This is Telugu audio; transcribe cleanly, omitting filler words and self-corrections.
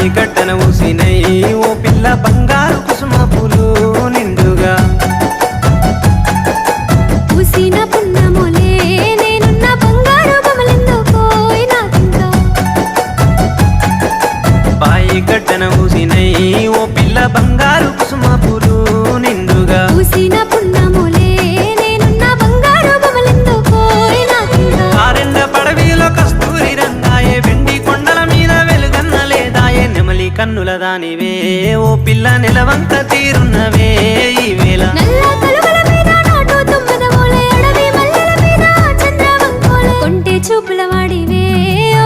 బాయి గడ్డన ఊసినై ఓ పిల్ల బంగారు కుసుమ పూలు నిండుగా పూసిన పున్నములే నేనున్న బంగారు బొమ్మలెందుకోయ్ నాకింకా బాయి గడ్డన ఊసినై ఓ పిల్ల బంగారు కుసుమ పూలు నిండుగా పూసిన పున్నములే నేనున్న బంగారు బొమ్మలెందుకోయ్ నాకింకా ఆరెండ పడవిలో కస్తూరి రంగాయే వెండి కొండల మీద వెలుగన్న లేదాయే నెమలి కన్నుల దానివే ఓ పిల్ల నెలవంక తీరున్నవే ఈ వేళ నల్ల కలువల మీద నాటు తుమ్మదమోలే అడవి మల్లెల మీద చంద్రవంకోలే కొంటె చూపుల వాడివే ఓ